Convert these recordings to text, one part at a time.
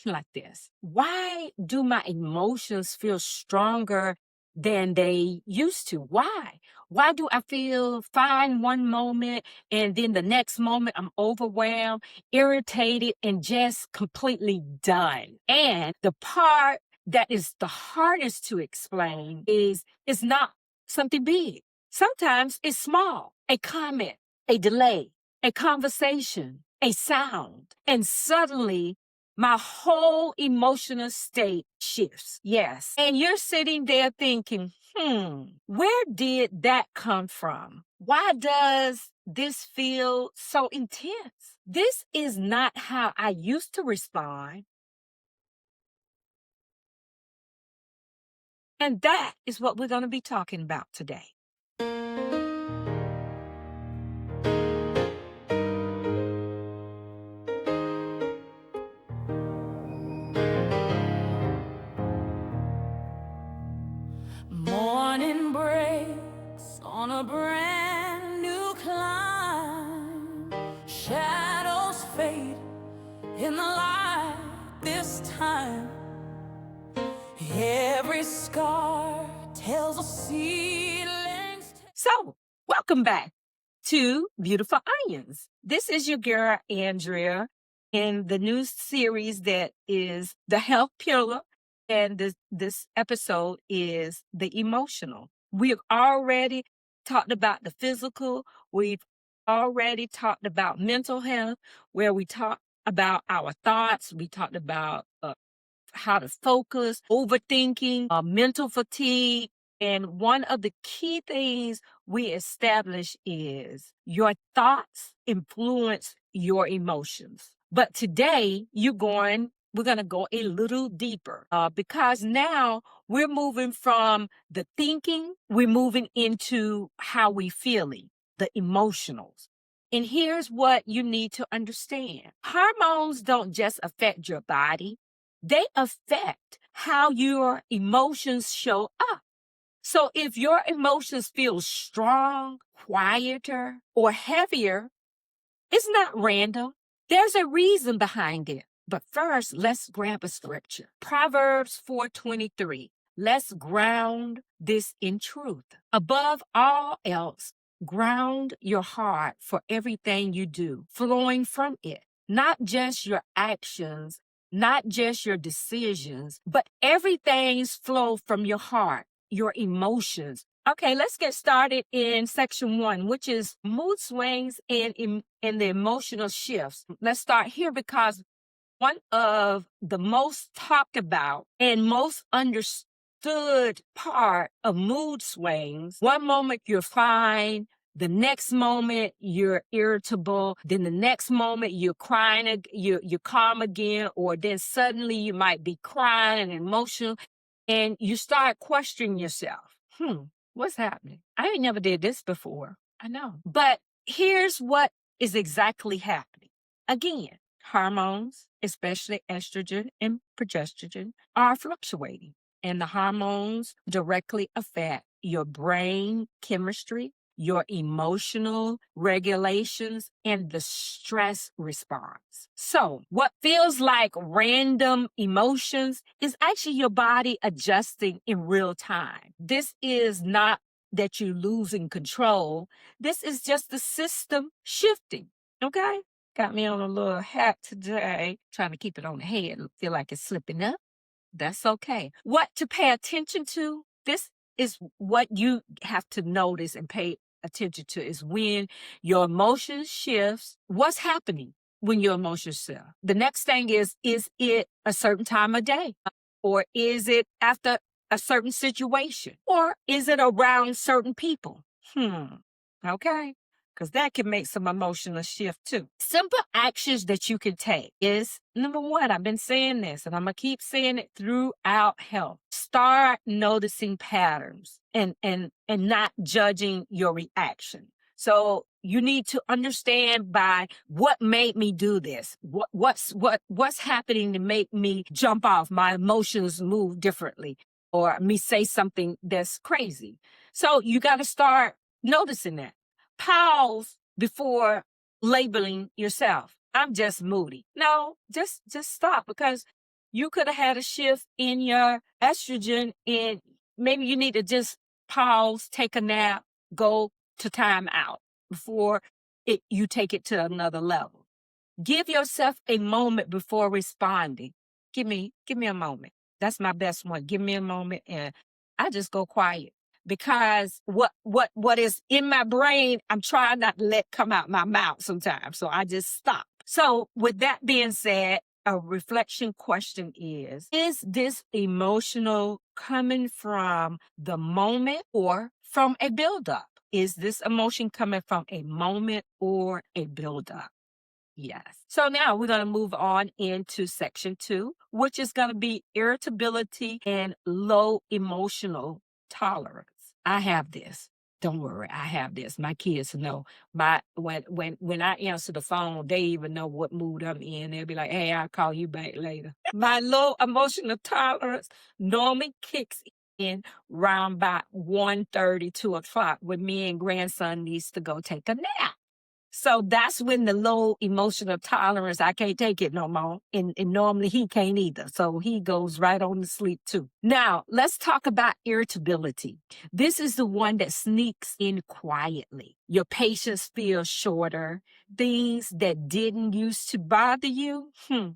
like this. Why do my emotions feel stronger than they used to? Why? Why do I feel fine one moment and then the next moment I'm overwhelmed, irritated, and just completely done? And the part that is the hardest to explain is it's not something big. Sometimes it's small, a comment, a delay, a conversation, a sound, and suddenly my whole emotional state shifts. Yes. And you're sitting there thinking, where did that come from? Why does this feel so intense? This is not how I used to respond. And that is what we're going to be talking about today. Morning breaks on a brand new climb. Shadows fade in the light this time. Every scar tells a seedling's So, welcome back to Beautiful Onions. This is your girl, Andrea, in the new series that is The Health Pillar, and this episode is The Emotional. We've already talked about the physical. We've already talked about mental health, where we talked about our thoughts. We talked about how to focus, overthinking, mental fatigue. And one of the key things we establish is your thoughts influence your emotions. But today we're going to go a little deeper because now we're moving from the thinking, we're moving into how we feeling, the emotionals. And here's what you need to understand. Hormones don't just affect your body, they affect how your emotions show up. So if your emotions feel strong, quieter, or heavier, it's not random. There's a reason behind it. But first, let's grab a scripture. Proverbs 4:23. Let's ground this in truth. Above all else, ground your heart for everything you do, flowing from it. Not just your actions, not just your decisions, but everything's flow from your heart, your emotions. Okay, let's get started in section 1, which is mood swings and the emotional shifts. Let's start here because one of the most talked about and most understood part of mood swings, one moment you're fine, the next moment you're irritable, then the next moment you're crying, you're calm again, or then suddenly you might be crying and emotional, and you start questioning yourself. What's happening? I ain't never did this before. I know. But here's what is exactly happening. Again, hormones, especially estrogen and progesterone, are fluctuating. And the hormones directly affect your brain chemistry, your emotional regulations, and the stress response. So, what feels like random emotions is actually your body adjusting in real time. This is not that you're losing control. This is just the system shifting. Okay? Got me on a little hat today, trying to keep it on the head. Feel like it's slipping up. That's okay. What to pay attention to? This is what you have to notice and pay attention to is when your emotions shifts. What's happening when your emotions shift? The next thing is it a certain time of day? Or is it after a certain situation? Or is it around certain people? Okay. Because that can make some emotional shift too. Simple actions that you can take is number 1, I've been saying this and I'm going to keep saying it throughout health. Start noticing patterns and not judging your reaction. So you need to understand by what made me do this. What's happening to make me jump off? My emotions move differently or me say something that's crazy. So you got to start noticing that. Pause before labeling yourself. I'm just moody. No, just stop because You could have had a shift in your estrogen, and maybe you need to just pause, take a nap, go to time out before you take it to another level. Give yourself a moment before responding. Give me a moment. That's my best one. Give me a moment, and I just go quiet, because what is in my brain, I'm trying not to let come out my mouth sometimes. So I just stop. So with that being said, a reflection question is this emotional coming from the moment or from a buildup? Is this emotion coming from a moment or a buildup? Yes. So now we're going to move on into section 2, which is going to be irritability and low emotional tolerance. I have this. Don't worry, I have this. My kids know. When I answer the phone, they even know what mood I'm in. They'll be like, "Hey, I'll call you back later." My low emotional tolerance normally kicks in around about 1:30, 2 o'clock, when me and grandson needs to go take a nap. So that's when the low emotional tolerance, I can't take it no more. And normally he can't either. So he goes right on to sleep too. Now, let's talk about irritability. This is the one that sneaks in quietly. Your patience feels shorter. Things that didn't used to bother you,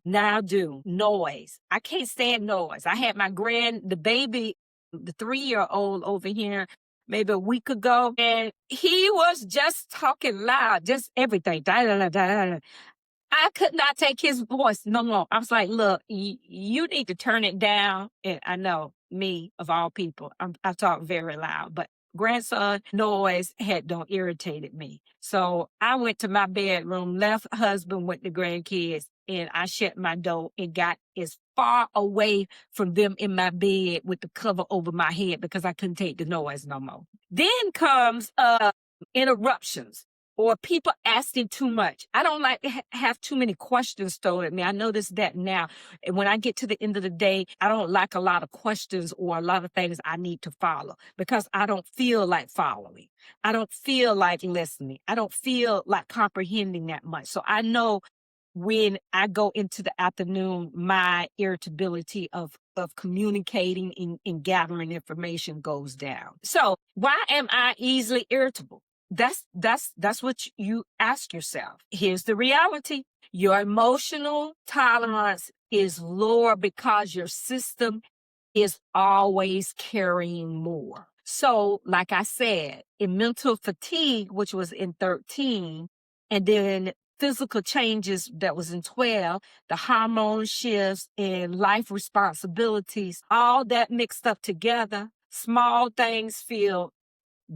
now do. Noise. I can't stand noise. I had the baby, the 3-year-old over here maybe a week ago, and he was just talking loud, just everything. Da, da, da, da, da. I could not take his voice no more. I was like, look, you need to turn it down. And I know, me of all people, I talk very loud, but grandson noise don't irritated me. So I went to my bedroom, left husband with the grandkids, and I shut my door and got as far away from them in my bed with the cover over my head, because I couldn't take the noise no more. Then comes interruptions or people asking too much. I don't like to have too many questions thrown at me. I notice that now. And when I get to the end of the day, I don't like a lot of questions or a lot of things I need to follow, because I don't feel like following. I don't feel like listening. I don't feel like comprehending that much. So I know when I go into the afternoon, my irritability of communicating and gathering information goes down. So why am I easily irritable? That's what you ask yourself. Here's the reality. Your emotional tolerance is lower because your system is always carrying more. So, like I said, in mental fatigue, which was in 13, and then physical changes that was in 12, the hormone shifts and life responsibilities, all that mixed up together, small things feel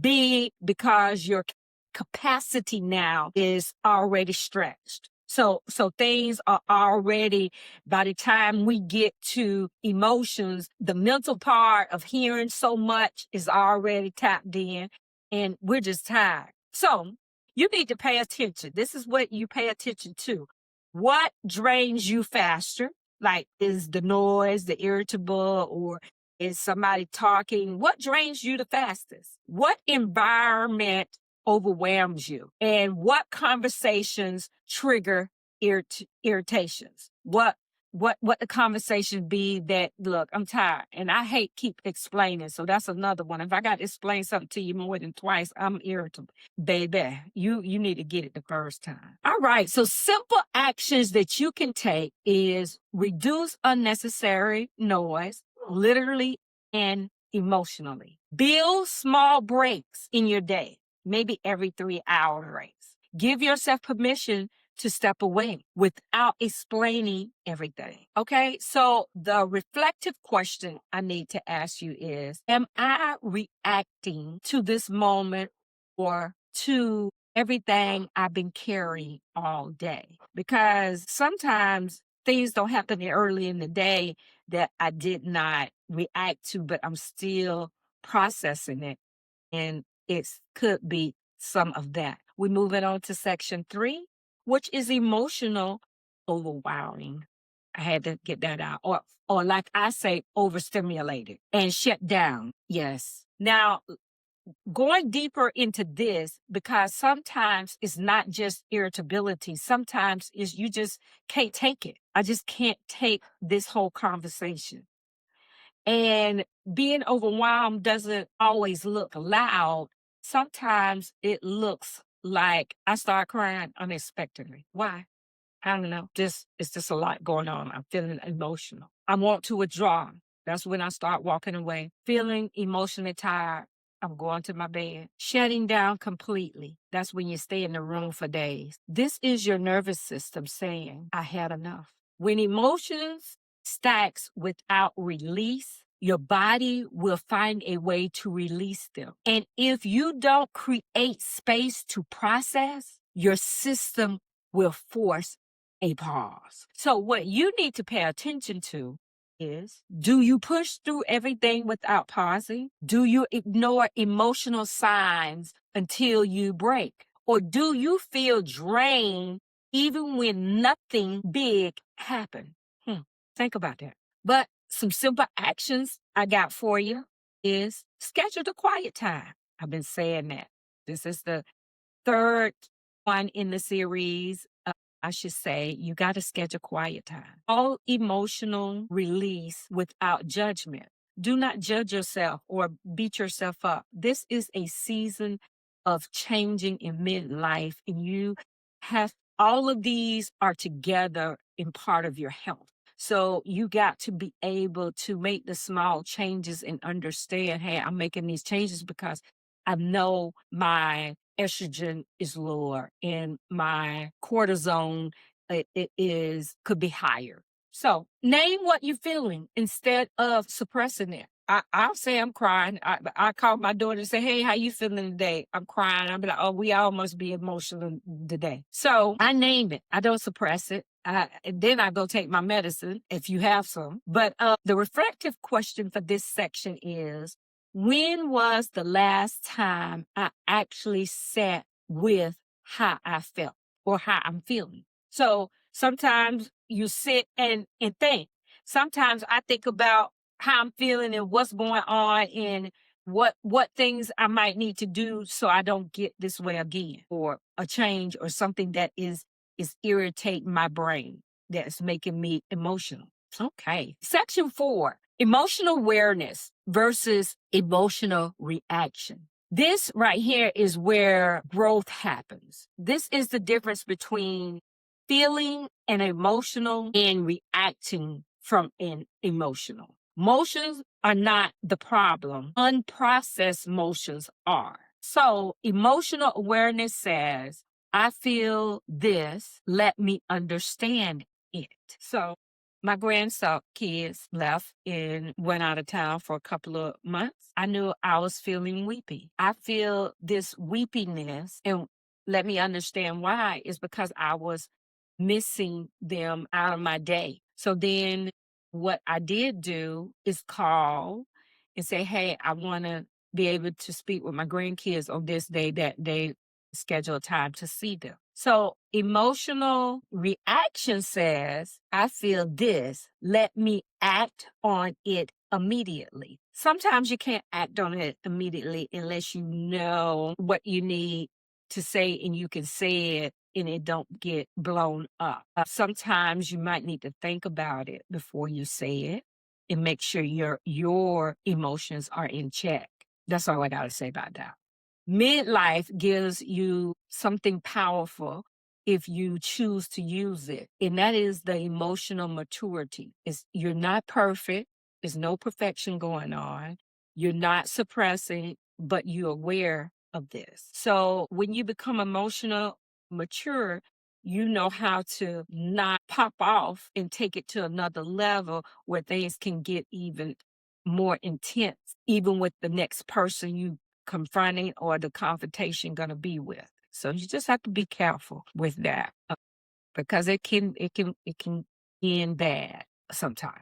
big because your capacity now is already stretched. So things are already, by the time we get to emotions, the mental part of hearing so much is already tapped in, and we're just tired. So you need to pay attention. This is what you pay attention to. What drains you faster? Like, is the noise, the irritable, or is somebody talking? What drains you the fastest? What environment overwhelms you? And what conversations trigger irritations? What the conversation be that, look, I'm tired and I hate keep explaining. So that's another one. If I got to explain something to you more than twice, I'm irritable. Baby, you need to get it the first time. All right. So simple actions that you can take is reduce unnecessary noise, literally and emotionally. Build small breaks in your day, maybe every 3-hour breaks. Give yourself permission to step away without explaining everything. Okay, so the reflective question I need to ask you is, am I reacting to this moment or to everything I've been carrying all day? Because sometimes things don't happen early in the day that I did not react to, but I'm still processing it. And it could be some of that. We're moving on to section 3, which is emotional overwhelming. I had to get that out. Or like I say, overstimulated and shut down. Yes. Now, going deeper into this, because sometimes it's not just irritability. Sometimes it's you just can't take it. I just can't take this whole conversation. And being overwhelmed doesn't always look loud. Sometimes it looks like I start crying unexpectedly. Why? I don't know. It's just a lot going on. I'm feeling emotional. I want to withdraw. That's when I start walking away. Feeling emotionally tired. I'm going to my bed. Shutting down completely. That's when you stay in the room for days. This is your nervous system saying, I had enough. When emotions stacks without release, your body will find a way to release them. And if you don't create space to process, your system will force a pause. So what you need to pay attention to is, do you push through everything without pausing? Do you ignore emotional signs until you break? Or do you feel drained even when nothing big happened? Think about that. But some simple actions I got for you is schedule the quiet time. I've been saying that. This is the third one in the series. I should say, you got to schedule quiet time. All emotional release without judgment. Do not judge yourself or beat yourself up. This is a season of changing in midlife, and you have all of these are together in part of your health. So you got to be able to make the small changes and understand, hey, I'm making these changes because I know my estrogen is lower and my cortisone could be higher. So name what you're feeling instead of suppressing it. I'll say I'm crying. I call my daughter and say, hey, how you feeling today? I'm crying. I'll be like, oh, we all must be emotional today. So I name it. I don't suppress it. And then I go take my medicine if you have some. But the reflective question for this section is, when was the last time I actually sat with how I felt or how I'm feeling? So sometimes you sit and think. Sometimes I think about how I'm feeling and what's going on and what things I might need to do so I don't get this way again, or a change or something that is irritating my brain, that's making me emotional. Okay. Section 4, emotional awareness versus emotional reaction. This right here is where growth happens. This is the difference between feeling an emotional and reacting from an emotional. Emotions are not the problem. Unprocessed emotions are. So emotional awareness says, I feel this. Let me understand it. So my grandson kids left and went out of town for a couple of months. I knew I was feeling weepy. I feel this weepiness, and let me understand why, is because I was missing them out of my day. So then what I did do is call and say, hey, I want to be able to speak with my grandkids on this day, that they schedule a time to see them. So emotional reaction says, I feel this. Let me act on it immediately. Sometimes you can't act on it immediately unless you know what you need to say and you can say it and it don't get blown up. Sometimes you might need to think about it before you say it and make sure your emotions are in check. That's all I got to say about that. Midlife gives you something powerful if you choose to use it, and that is the emotional maturity. You're not perfect. There's no perfection going on. You're not suppressing, but you're aware of this. So when you become emotional mature, you know how to not pop off and take it to another level where things can get even more intense, even with the next person you confronting or the confrontation going to be with. So you just have to be careful with that, because it can end bad sometimes.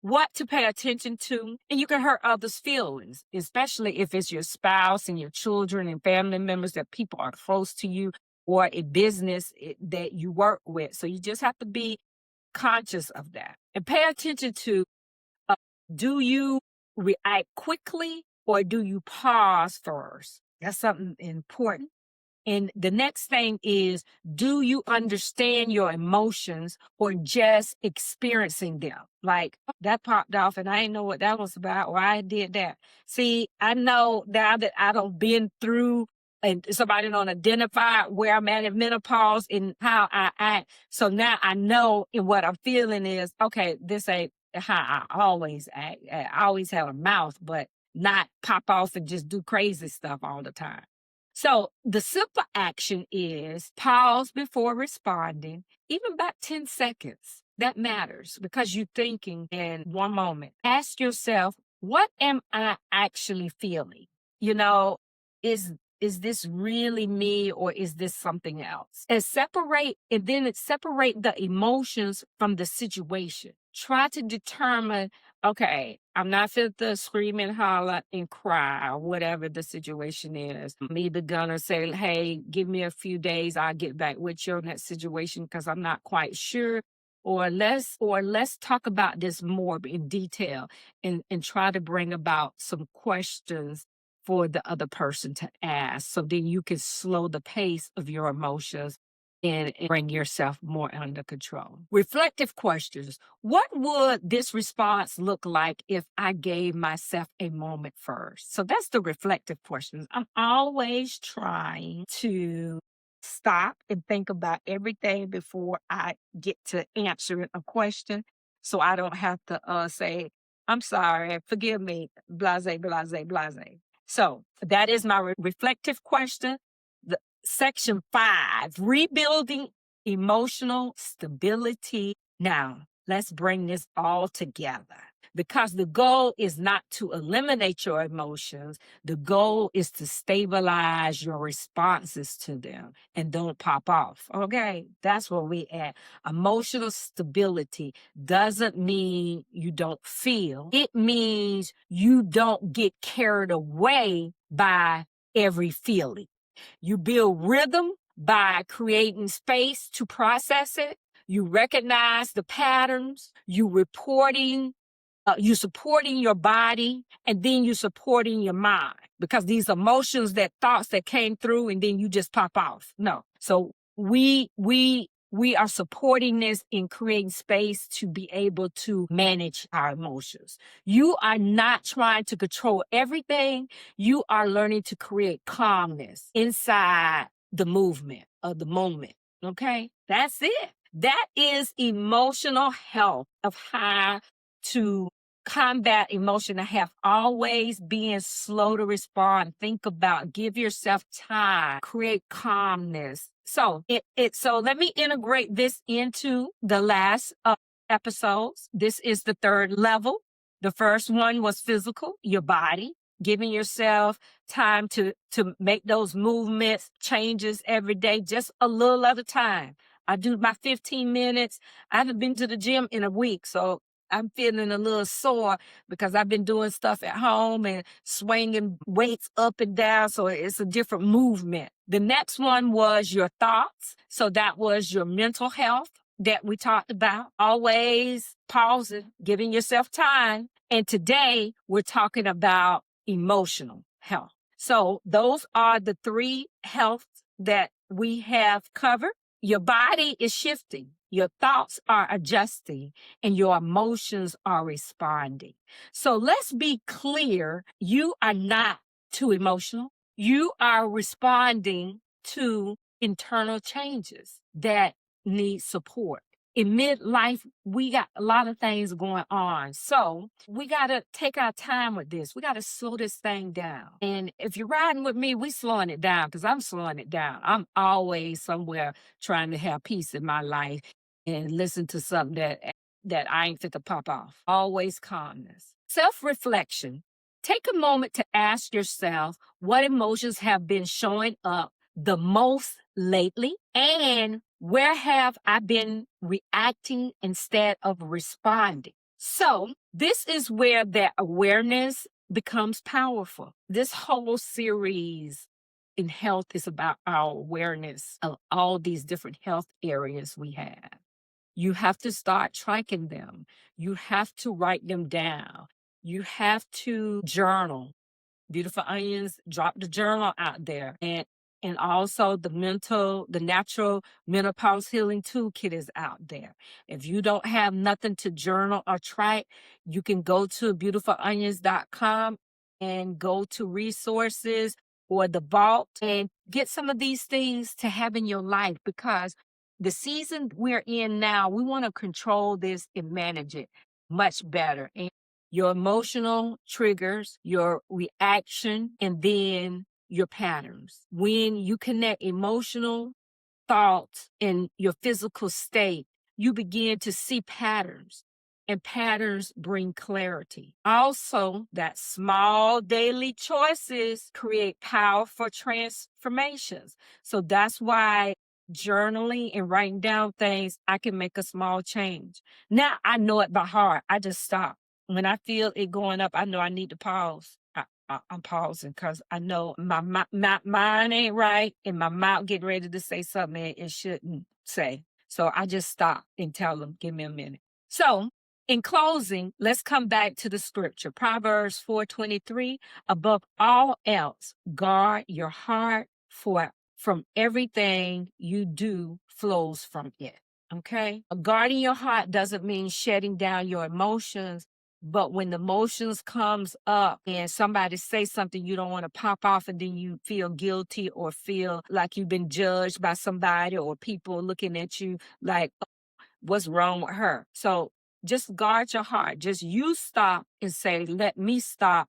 What to pay attention to, and you can hurt others' feelings, especially if it's your spouse and your children and family members, that people are close to you, or a business that you work with. So you just have to be conscious of that and pay attention to, do you react quickly or do you pause first? That's something important. And the next thing is, do you understand your emotions or just experiencing them? Like that popped off and I didn't know what that was about, or I did that. See, I know now that I don't been through and somebody don't identify where I'm at in menopause and how I act. So now I know and what I'm feeling is, okay, this ain't how I always act. I always have a mouth, but not pop off and just do crazy stuff all the time. So the simple action is pause before responding, even about 10 seconds. That matters because you're thinking in one moment. Ask yourself, what am I actually feeling? You know, is is this really me or is this something else? And then it separate the emotions from the situation. Try to determine, okay, I'm not fit to scream and holler and cry or whatever the situation is. I'm either gonna say, hey, give me a few days, I'll get back with you on that situation because I'm not quite sure. Or let's talk about this more in detail and try to bring about some questions for the other person to ask. So then you can slow the pace of your emotions and bring yourself more under control. Reflective questions. What would this response look like if I gave myself a moment first? So that's the reflective questions. I'm always trying to stop and think about everything before I get to answering a question. So I don't have to say, I'm sorry, forgive me, blase, blase, blase. So that is my reflective question. The section 5, rebuilding emotional stability. Now, let's bring this all together because the goal is not to eliminate your emotions. The goal is to stabilize your responses to them and don't pop off. Okay, that's where we at. Emotional stability doesn't mean you don't feel. It means you don't get carried away by every feeling. You build rhythm by creating space to process it. You recognize the patterns. You supporting your body, and then you supporting your mind because these emotions, that thoughts that came through, and then you just pop off. No. So we are supporting this in creating space to be able to manage our emotions. You are not trying to control everything. You are learning to create calmness inside the movement of the moment. Okay? That's it. That is emotional health of how to combat emotion. I have always been slow to respond. Think about, give yourself time, create calmness. So let me integrate this into the last episodes. This is the third level. The first one was physical, your body, giving yourself time to make those movements, changes every day, just a little at a time. I do my 15 minutes. I haven't been to the gym in a week, so I'm feeling a little sore because I've been doing stuff at home and swinging weights up and down. So it's a different movement. The next one was your thoughts. So that was your mental health that we talked about. Always pausing, giving yourself time. And today we're talking about emotional health. So those are the 3 healths that we have covered. Your body is shifting. Your thoughts are adjusting and your emotions are responding. So let's be clear. You are not too emotional. You are responding to internal changes that need support. In midlife, we got a lot of things going on. So we got to take our time with this. We got to slow this thing down. And if you're riding with me, we slowing it down because I'm slowing it down. I'm always somewhere trying to have peace in my life and listen to something that I ain't fit to pop off. Always calmness. Self-reflection. Take a moment to ask yourself what emotions have been showing up the most lately and where have I been reacting instead of responding? So this is where that awareness becomes powerful. This whole series in health is about our awareness of all these different health areas we have. You have to start tracking them. You have to write them down. You have to journal. Beautiful Onions dropped the journal out there. And also the natural menopause healing toolkit is out there. If you don't have nothing to journal or track, you can go to beautifulonions.com and go to resources or the vault and get some of these things to have in your life, because the season we're in now, we want to control this and manage it much better. And your emotional triggers, your reaction, and then your patterns. When you connect emotional thoughts and your physical state, you begin to see patterns, and patterns bring clarity. Also, that small daily choices create powerful transformations. So that's why journaling and writing down things, I can make a small change. Now I know it by heart. I just stop. When I feel it going up, I know I need to pause. I'm pausing because I know my mind ain't right and my mouth getting ready to say something it shouldn't say. So I just stop and tell them, give me a minute. So in closing, let's come back to the scripture. Proverbs 4:23, above all else, guard your heart, for from everything you do flows from it. Okay? Guarding your heart doesn't mean shutting down your emotions, but when the emotions comes up and somebody say something, you don't want to pop off and then you feel guilty or feel like you've been judged by somebody or people looking at you like, what's wrong with her? So just guard your heart. Just you stop and say, let me stop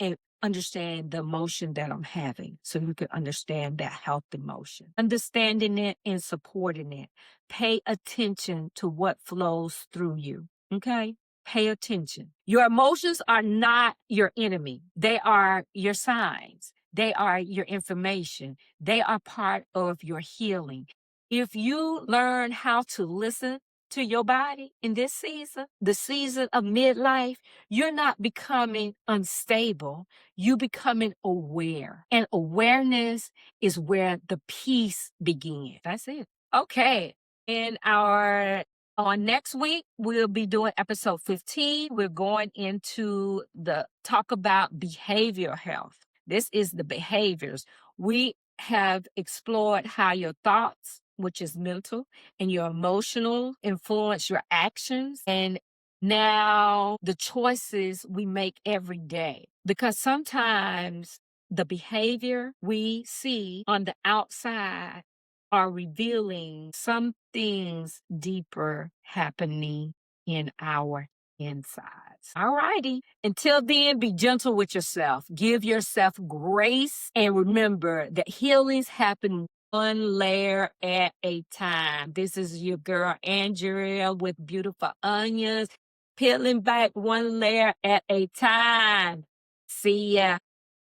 and understand the emotion that I'm having so you can understand that health emotion. Understanding it and supporting it. Pay attention to what flows through you. Okay? Pay attention. Your emotions are not your enemy. They are your signs. They are your information. They are part of your healing. If you learn how to listen to your body in this season, the season of midlife, you're not becoming unstable. You becoming aware. And awareness is where the peace begins. That's it. Okay. In our On next week, we'll be doing episode 15. We're going into the talk about behavioral health. This is the behaviors. We have explored how your thoughts, which is mental, and your emotional influence your actions, and now the choices we make every day. Because sometimes the behavior we see on the outside are revealing some things deeper happening in our insides. All righty. Until then, be gentle with yourself. Give yourself grace. And remember that healings happen one layer at a time. This is your girl, Andrea, with Beautiful Onions, peeling back one layer at a time. See ya.